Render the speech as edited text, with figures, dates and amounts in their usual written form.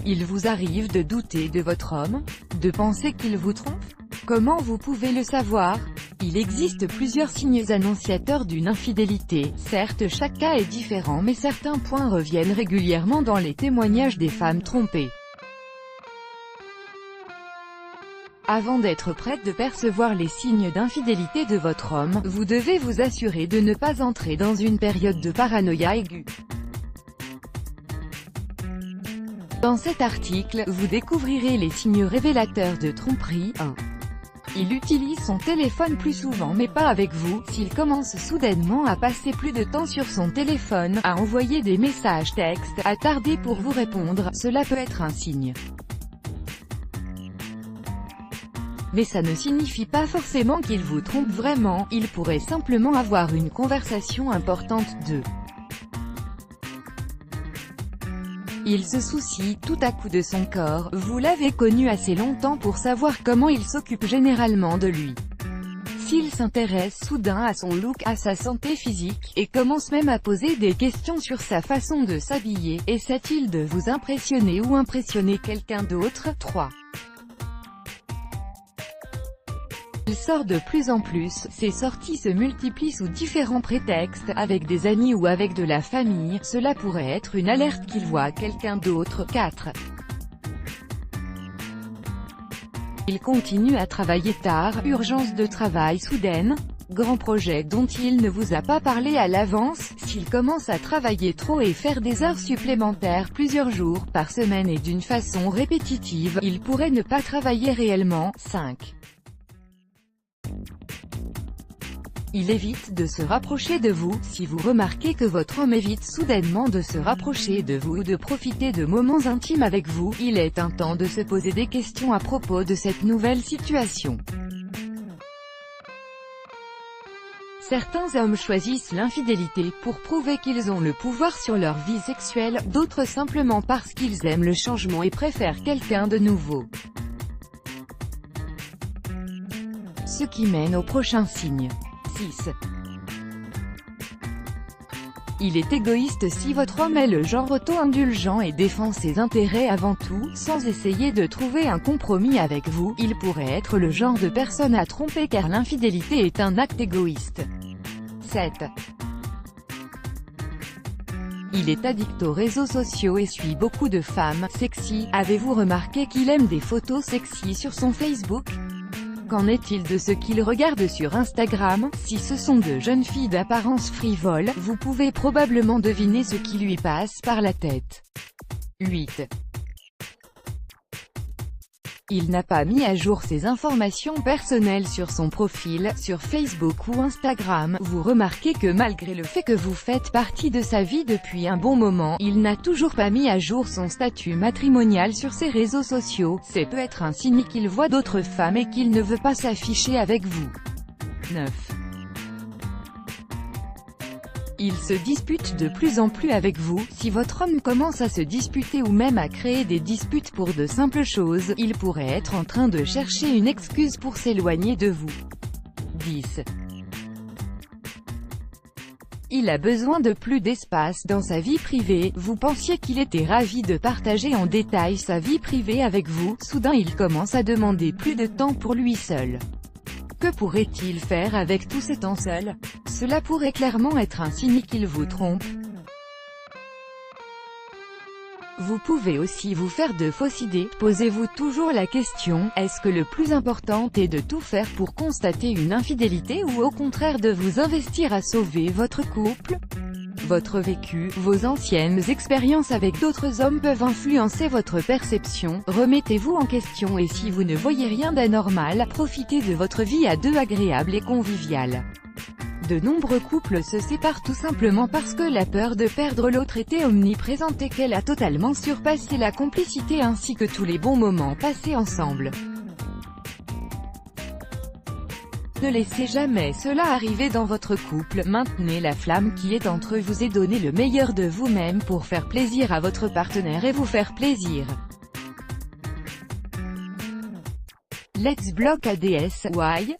Il vous arrive de douter de votre homme? De penser qu'il vous trompe? Comment vous pouvez le savoir? Il existe plusieurs signes annonciateurs d'une infidélité. Certes, chaque cas est différent, mais certains points reviennent régulièrement dans les témoignages des femmes trompées. Avant d'être prête de percevoir les signes d'infidélité de votre homme, vous devez vous assurer de ne pas entrer dans une période de paranoïa aiguë. Dans cet article, vous découvrirez les signes révélateurs de tromperie. 1. Il utilise son téléphone plus souvent mais pas avec vous. S'il commence soudainement à passer plus de temps sur son téléphone, à envoyer des messages textes, à tarder pour vous répondre, cela peut être un signe. Mais ça ne signifie pas forcément qu'il vous trompe vraiment, il pourrait simplement avoir une conversation importante. 2. Il se soucie tout à coup de son corps. Vous l'avez connu assez longtemps pour savoir comment il s'occupe généralement de lui. S'il s'intéresse soudain à son look, à sa santé physique, et commence même à poser des questions sur sa façon de s'habiller, essaie-t-il de vous impressionner ou impressionner quelqu'un d'autre? 3. Il sort de plus en plus, ses sorties se multiplient sous différents prétextes, avec des amis ou avec de la famille, cela pourrait être une alerte qu'il voit quelqu'un d'autre. 4. Il continue à travailler tard, urgence de travail soudaine, grand projet dont il ne vous a pas parlé à l'avance. S'il commence à travailler trop et faire des heures supplémentaires plusieurs jours par semaine et d'une façon répétitive, il pourrait ne pas travailler réellement. 5. Il évite de se rapprocher de vous. Si vous remarquez que votre homme évite soudainement de se rapprocher de vous ou de profiter de moments intimes avec vous, il est un temps de se poser des questions à propos de cette nouvelle situation. Certains hommes choisissent l'infidélité pour prouver qu'ils ont le pouvoir sur leur vie sexuelle, d'autres simplement parce qu'ils aiment le changement et préfèrent quelqu'un de nouveau. Ce qui mène au prochain signe. 6. Il est égoïste. Si votre homme est le genre auto-indulgent et défend ses intérêts avant tout, sans essayer de trouver un compromis avec vous, il pourrait être le genre de personne à tromper car l'infidélité est un acte égoïste. 7. Il est addict aux réseaux sociaux et suit beaucoup de femmes sexy. Avez-vous remarqué qu'il aime des photos sexy sur son Facebook? Qu'en est-il de ce qu'il regarde sur Instagram? Si ce sont de jeunes filles d'apparence frivole, vous pouvez probablement deviner ce qui lui passe par la tête. 8. Il n'a pas mis à jour ses informations personnelles sur son profil, sur Facebook ou Instagram. Vous remarquez que malgré le fait que vous faites partie de sa vie depuis un bon moment, il n'a toujours pas mis à jour son statut matrimonial sur ses réseaux sociaux. C'est peut-être un signe qu'il voit d'autres femmes et qu'il ne veut pas s'afficher avec vous. 9. Il se dispute de plus en plus avec vous. Si votre homme commence à se disputer ou même à créer des disputes pour de simples choses, il pourrait être en train de chercher une excuse pour s'éloigner de vous. 10. Il a besoin de plus d'espace dans sa vie privée. Vous pensiez qu'il était ravi de partager en détail sa vie privée avec vous. Soudain il commence à demander plus de temps pour lui seul. Que pourrait-il faire avec tout ce temps seul? Cela pourrait clairement être un signe qu'il vous trompe. Vous pouvez aussi vous faire de fausses idées. Posez-vous toujours la question, est-ce que le plus important est de tout faire pour constater une infidélité ou au contraire de vous investir à sauver votre couple? Votre vécu, vos anciennes expériences avec d'autres hommes peuvent influencer votre perception. Remettez-vous en question et si vous ne voyez rien d'anormal, profitez de votre vie à deux agréable et conviviale. De nombreux couples se séparent tout simplement parce que la peur de perdre l'autre était omniprésente et qu'elle a totalement surpassé la complicité ainsi que tous les bons moments passés ensemble. Ne laissez jamais cela arriver dans votre couple. Maintenez la flamme qui est entre vous et donnez le meilleur de vous-même pour faire plaisir à votre partenaire et vous faire plaisir. Let's block ADS. Why?